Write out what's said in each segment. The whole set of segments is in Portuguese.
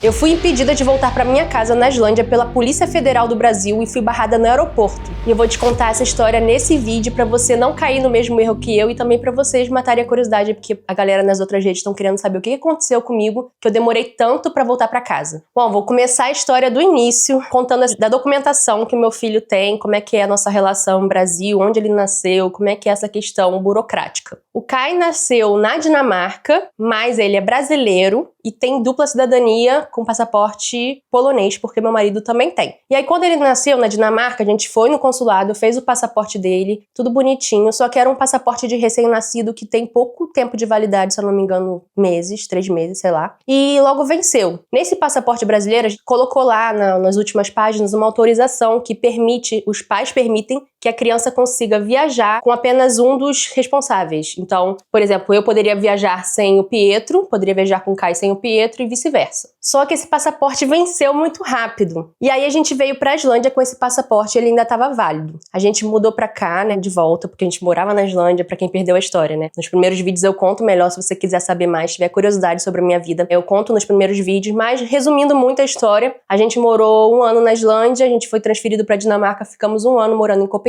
Eu fui impedida de voltar para minha casa na Islândia pela Polícia Federal do Brasil e fui barrada no aeroporto. E eu vou te contar essa história nesse vídeo para você não cair no mesmo erro que eu e também para vocês matarem a curiosidade, porque a galera nas outras redes estão querendo saber o que aconteceu comigo, que eu demorei tanto para voltar para casa. Bom, vou começar a história do início, contando da documentação que o meu filho tem, como é que é a nossa relação no Brasil, onde ele nasceu, como é que é essa questão burocrática. O Kai nasceu na Dinamarca, mas ele é brasileiro e tem dupla cidadania com passaporte polonês, porque meu marido também tem. E aí, quando ele nasceu na Dinamarca, a gente foi no consulado, fez o passaporte dele, tudo bonitinho, só que era um passaporte de recém-nascido que tem pouco tempo de validade, se eu não me engano, meses, 3 meses, sei lá. E logo venceu. Nesse passaporte brasileiro, a gente colocou lá nas últimas páginas uma autorização que permite, os pais permitem que a criança consiga viajar com apenas um dos responsáveis. Então, por exemplo, eu poderia viajar sem o Pietro, poderia viajar com o Kai sem o Pietro e vice-versa. Só que esse passaporte venceu muito rápido. E aí a gente veio pra Islândia com esse passaporte, ele ainda estava válido. A gente mudou pra cá, né, de volta, porque a gente morava na Islândia, pra quem perdeu a história, né. Nos primeiros vídeos eu conto melhor, se você quiser saber mais, tiver curiosidade sobre a minha vida, eu conto nos primeiros vídeos, mas resumindo muito a história, a gente morou 1 ano na Islândia, a gente foi transferido pra Dinamarca, ficamos 1 ano morando em Copenhague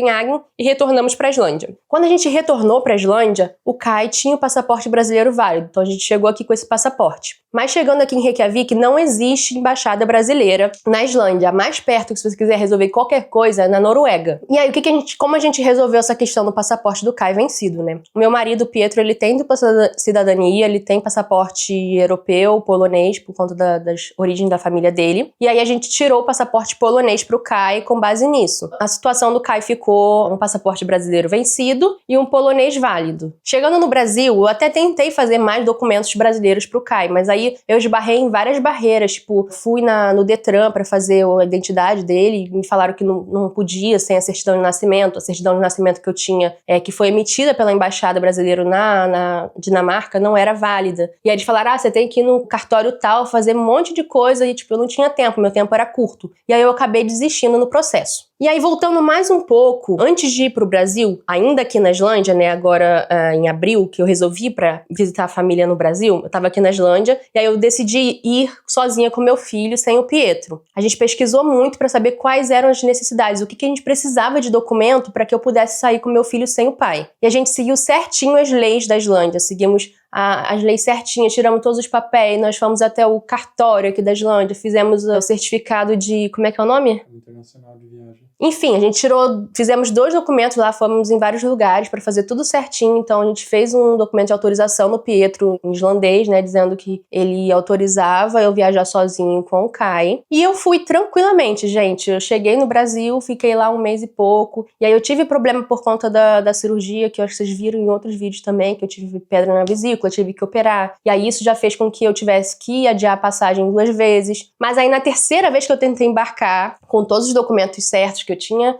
e retornamos pra Islândia. Quando a gente retornou pra Islândia, o Kai tinha o passaporte brasileiro válido, então a gente chegou aqui com esse passaporte. Mas chegando aqui em Reykjavik, não existe embaixada brasileira na Islândia. A mais perto, que se você quiser resolver qualquer coisa, é na Noruega. E aí, como a gente resolveu essa questão do passaporte do Kai vencido, né? O meu marido, Pietro, ele tem dupla cidadania, ele tem passaporte europeu, polonês, por conta das origens da família dele. E aí a gente tirou o passaporte polonês pro Kai com base nisso. A situação do Kai ficou um passaporte brasileiro vencido e um polonês válido. Chegando no Brasil, eu até tentei fazer mais documentos brasileiros pro Kai, mas aí eu esbarrei em várias barreiras, tipo, fui no Detran pra fazer a identidade dele, me falaram que não podia sem a certidão de nascimento que eu tinha, que foi emitida pela embaixada brasileira na Dinamarca, não era válida. E aí eles falaram, você tem que ir no cartório tal, fazer um monte de coisa, e tipo, eu não tinha tempo, meu tempo era curto. E aí eu acabei desistindo no processo. E aí, voltando mais um pouco, antes de ir pro Brasil, ainda aqui na Islândia, né, agora em abril, que eu resolvi pra visitar a família no Brasil, eu tava aqui na Islândia, e aí eu decidi ir sozinha com meu filho, sem o Pietro. A gente pesquisou muito pra saber quais eram as necessidades, o que a gente precisava de documento pra que eu pudesse sair com meu filho sem o pai. E a gente seguiu certinho as leis da Islândia, seguimos as leis certinhas, tiramos todos os papéis, nós fomos até o cartório aqui da Islândia, fizemos o certificado de, como é que é o nome? Internacional de viagem. Enfim, a gente fizemos 2 documentos lá, fomos em vários lugares para fazer tudo certinho, então a gente fez um documento de autorização no Pietro, em islandês, né, dizendo que ele autorizava eu viajar sozinho com o Kai. E eu fui tranquilamente, gente, eu cheguei no Brasil, fiquei lá 1 mês e pouco, e aí eu tive problema por conta da cirurgia, que eu acho que vocês viram em outros vídeos também, que eu tive pedra na vesícula, tive que operar, e aí isso já fez com que eu tivesse que adiar a passagem 2 vezes, mas aí na terceira vez que eu tentei embarcar, com todos os documentos certos que eu tinha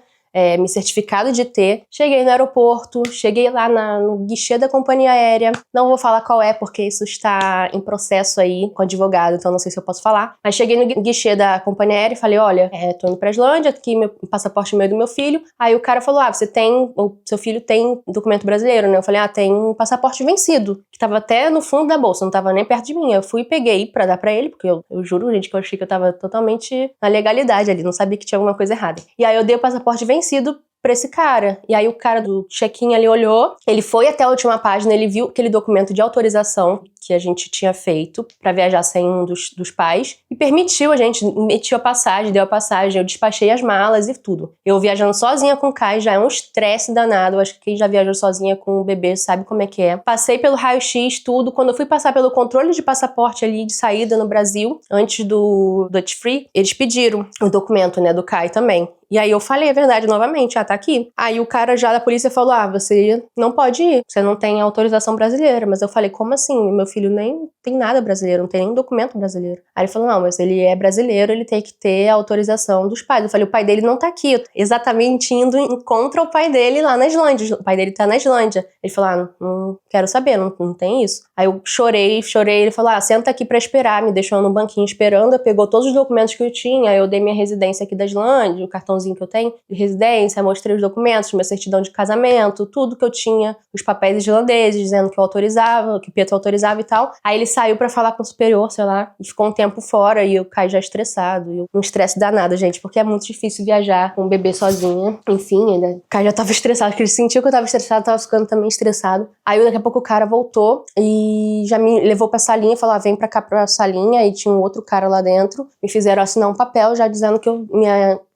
me certificado de ter, cheguei no aeroporto, cheguei lá no guichê da companhia aérea, não vou falar qual é porque isso está em processo aí com o advogado, então não sei se eu posso falar, mas cheguei no guichê da companhia aérea e falei, olha, tô indo pra Islândia, aqui meu passaporte meu e do meu filho, aí o cara falou, o seu filho tem documento brasileiro, né? Eu falei, tem um passaporte vencido, que tava até no fundo da bolsa, não tava nem perto de mim, eu fui e peguei pra dar pra ele, porque eu juro, gente, que eu achei que eu tava totalmente na legalidade ali, não sabia que tinha alguma coisa errada. E aí eu dei o passaporte vencido pra esse cara. E aí o cara do check-in ali olhou, ele foi até a última página, ele viu aquele documento de autorização que a gente tinha feito pra viajar sem um dos pais e permitiu a gente, emitiu a passagem, deu a passagem, eu despachei as malas e tudo. Eu viajando sozinha com o Kai já é um estresse danado, eu acho que quem já viajou sozinha com o bebê sabe como é que é. Passei pelo raio-x, tudo, quando eu fui passar pelo controle de passaporte ali de saída no Brasil, antes do Dutch Free, eles pediram o documento, né, do Kai também. E aí eu falei a verdade novamente, tá aqui. Aí o cara já da polícia falou, você não pode ir, você não tem autorização brasileira. Mas eu falei, como assim? Meu filho nem tem nada brasileiro, não tem nenhum documento brasileiro. Aí ele falou, não, mas ele é brasileiro, ele tem que ter a autorização dos pais. Eu falei, o pai dele não tá aqui. Exatamente indo contra o pai dele lá na Islândia. O pai dele tá na Islândia. Ele falou, não quero saber, não tem isso. Aí eu chorei, ele falou, senta aqui pra esperar, me deixou no banquinho esperando, pegou todos os documentos que eu tinha, eu dei minha residência aqui da Islândia, o cartãozinho que eu tenho de residência, mostrei os documentos, minha certidão de casamento, tudo que eu tinha, os papéis islandeses, dizendo que eu autorizava, que o Pietro autorizava e tal. Aí ele saiu pra falar com o superior, sei lá, e ficou um tempo fora, e eu caí já estressado. E um estresse danado, gente, porque é muito difícil viajar com um bebê sozinha. Enfim, ainda, o cara já tava estressado, porque ele sentiu que eu tava estressado, tava ficando também estressado. Aí daqui a pouco o cara voltou e já me levou pra salinha, falou, vem pra cá pra salinha, e tinha um outro cara lá dentro, me fizeram assinar um papel já dizendo que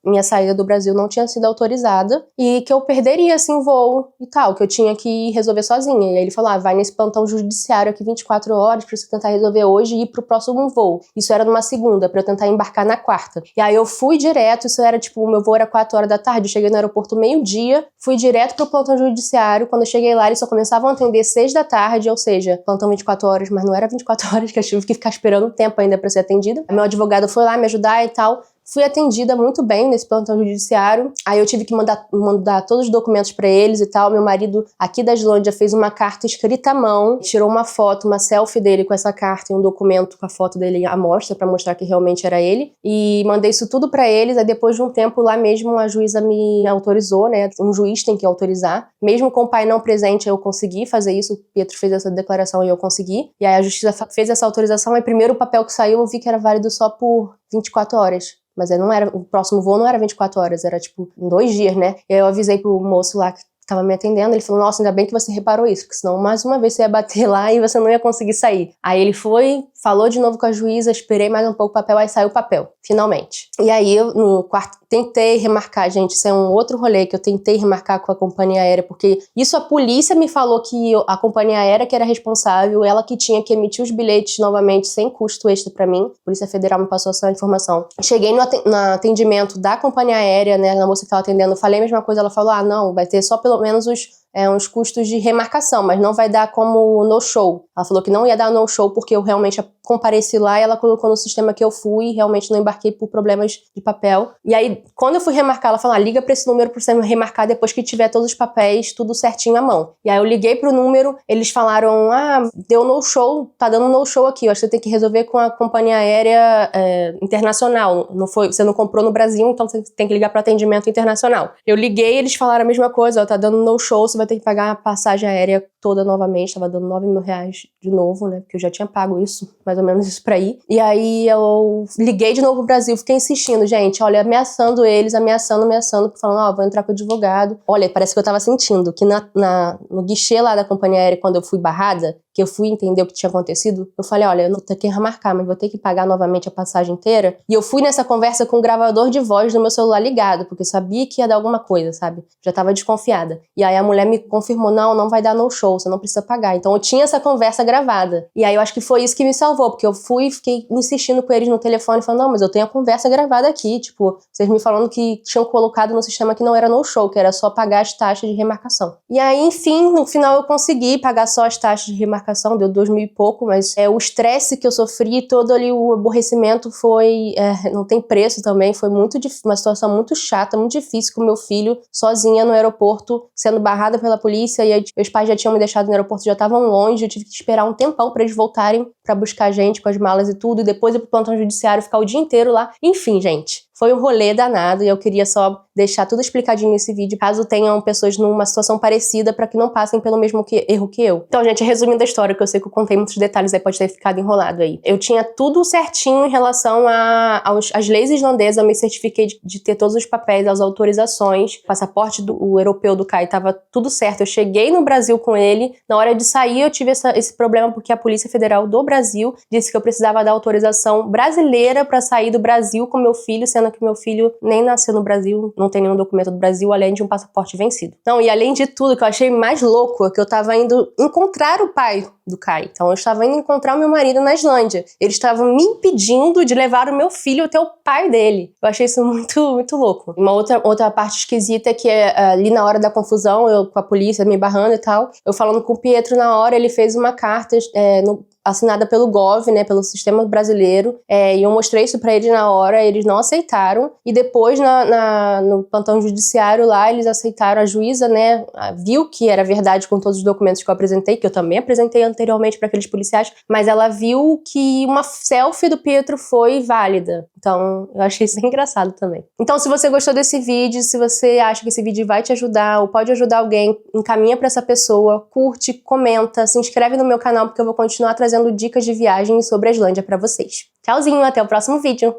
minha saída do Brasil não tinha sido autorizada e que eu perderia, assim, o voo e tal, que eu tinha que resolver sozinha. E aí ele falou, vai nesse plantão judiciário aqui 24 horas pra você tentar resolver hoje e ir pro próximo voo. Isso era numa segunda, pra eu tentar embarcar na quarta. E aí eu fui direto, isso era tipo, o meu voo era 4 horas da tarde, eu cheguei no aeroporto meio-dia, fui direto pro plantão judiciário. Quando eu cheguei lá, eles só começavam a atender 6 da tarde, ou seja, plantão 24 horas, mas não era 24 horas, que eu tive que ficar esperando um tempo ainda pra ser atendida. Meu advogado foi lá me ajudar e tal. Fui atendida muito bem nesse plantão judiciário. Aí eu tive que mandar todos os documentos pra eles e tal. Meu marido aqui da Islândia fez uma carta escrita à mão, tirou uma foto, uma selfie dele com essa carta e um documento com a foto dele à mostra pra mostrar que realmente era ele. E mandei isso tudo pra eles. Aí depois de um tempo lá mesmo a juíza me autorizou, né? Um juiz tem que autorizar. Mesmo com o pai não presente eu consegui fazer isso. O Pietro fez essa declaração e eu consegui. E aí a justiça fez essa autorização. Aí primeiro o papel que saiu eu vi que era válido só por 24 horas. Mas não era, o próximo voo não era 24 horas, era tipo em 2 dias, né? E aí eu avisei pro moço lá que tava me atendendo, ele falou, nossa, ainda bem que você reparou isso, porque senão mais uma vez você ia bater lá e você não ia conseguir sair. Aí ele foi, falou de novo com a juíza, esperei mais um pouco o papel, aí saiu o papel, finalmente. E aí eu, no quarto, tentei remarcar, gente, isso é um outro rolê que eu tentei remarcar com a companhia aérea, porque isso a polícia me falou que a companhia aérea que era responsável, ela que tinha que emitir os bilhetes novamente sem custo extra pra mim. A Polícia Federal me passou essa informação. Cheguei no atendimento da companhia aérea, né, a moça que tava atendendo, falei a mesma coisa, ela falou, não, vai ter só pelo menos uns custos de remarcação, mas não vai dar como no-show. Ela falou que não ia dar no-show porque eu realmente compareci lá e ela colocou no sistema que eu fui e realmente não embarquei por problemas de papel. E aí, quando eu fui remarcar, ela falou, liga pra esse número pra você remarcar depois que tiver todos os papéis, tudo certinho à mão. E aí eu liguei pro número, eles falaram, deu no-show, tá dando no-show aqui, eu acho que você tem que resolver com a companhia aérea internacional. Você não comprou no Brasil, então você tem que ligar pro atendimento internacional. Eu liguei, eles falaram a mesma coisa, tá dando no-show, você vai ter que pagar a passagem aérea toda novamente, tava dando R$9.000 de novo, né, porque eu já tinha pago isso, mais ou menos isso pra ir. E aí eu liguei de novo pro Brasil, fiquei insistindo, gente, olha, ameaçando eles, ameaçando, falando, vou entrar com o advogado. Olha, parece que eu tava sentindo que no guichê lá da companhia aérea, quando eu fui barrada, que eu fui entender o que tinha acontecido, eu falei, olha, eu não vou ter que remarcar, mas vou ter que pagar novamente a passagem inteira. E eu fui nessa conversa com o gravador de voz do meu celular ligado, porque eu sabia que ia dar alguma coisa, sabe? Já tava desconfiada. E aí a mulher me confirmou, não vai dar no show, você não precisa pagar. Então eu tinha essa conversa gravada. E aí eu acho que foi isso que me salvou, porque eu fiquei insistindo com eles no telefone, falando, mas eu tenho a conversa gravada aqui, tipo, vocês me falando que tinham colocado no sistema que não era no show, que era só pagar as taxas de remarcação. E aí, enfim, no final eu consegui pagar só as taxas de remarcação, deu 2.000 e pouco, mas o estresse que eu sofri, todo ali o aborrecimento foi, não tem preço também, foi muito difícil, uma situação muito chata, muito difícil com meu filho, sozinha no aeroporto, sendo barrada pela polícia, e aí, meus pais já tinham me deixado no aeroporto, já estavam longe, eu tive que esperar um tempão pra eles voltarem pra buscar a gente com as malas e tudo, e depois ir pro plantão judiciário, ficar o dia inteiro lá. Enfim, gente, foi um rolê danado e eu queria só deixar tudo explicadinho nesse vídeo, caso tenham pessoas numa situação parecida, pra que não passem pelo mesmo erro que eu. Então, gente, resumindo a história, que eu sei que eu contei muitos detalhes aí, pode ter ficado enrolado aí. Eu tinha tudo certinho em relação às leis islandesas, eu me certifiquei de ter todos os papéis, as autorizações, passaporte o europeu do Kai, tava tudo certo. Eu cheguei no Brasil com ele, na hora de sair eu tive esse problema porque a Polícia Federal do Brasil disse que eu precisava da autorização brasileira pra sair do Brasil com meu filho, sendo que meu filho nem nasceu no Brasil, não tem nenhum documento do Brasil, além de um passaporte vencido. Não, e além de tudo, que eu achei mais louco, é que eu tava indo encontrar o pai do Kai. Então eu estava indo encontrar o meu marido na Islândia. Eles estavam me impedindo de levar o meu filho até o pai dele. Eu achei isso muito, muito louco. Uma outra parte esquisita é que ali na hora da confusão, eu com a polícia me barrando e tal, eu falando com o Pietro na hora, ele fez uma carta assinada pelo Gov, né, pelo sistema brasileiro, e eu mostrei isso pra eles na hora, eles não aceitaram, e depois no plantão judiciário lá, eles aceitaram, a juíza, né, viu que era verdade com todos os documentos que eu apresentei, que eu também apresentei anteriormente para aqueles policiais, mas ela viu que uma selfie do Pietro foi válida. Então, eu achei isso engraçado também. Então, se você gostou desse vídeo, se você acha que esse vídeo vai te ajudar ou pode ajudar alguém, encaminha pra essa pessoa, curte, comenta, se inscreve no meu canal porque eu vou continuar trazendo dicas de viagem sobre a Islândia pra vocês. Tchauzinho, até o próximo vídeo!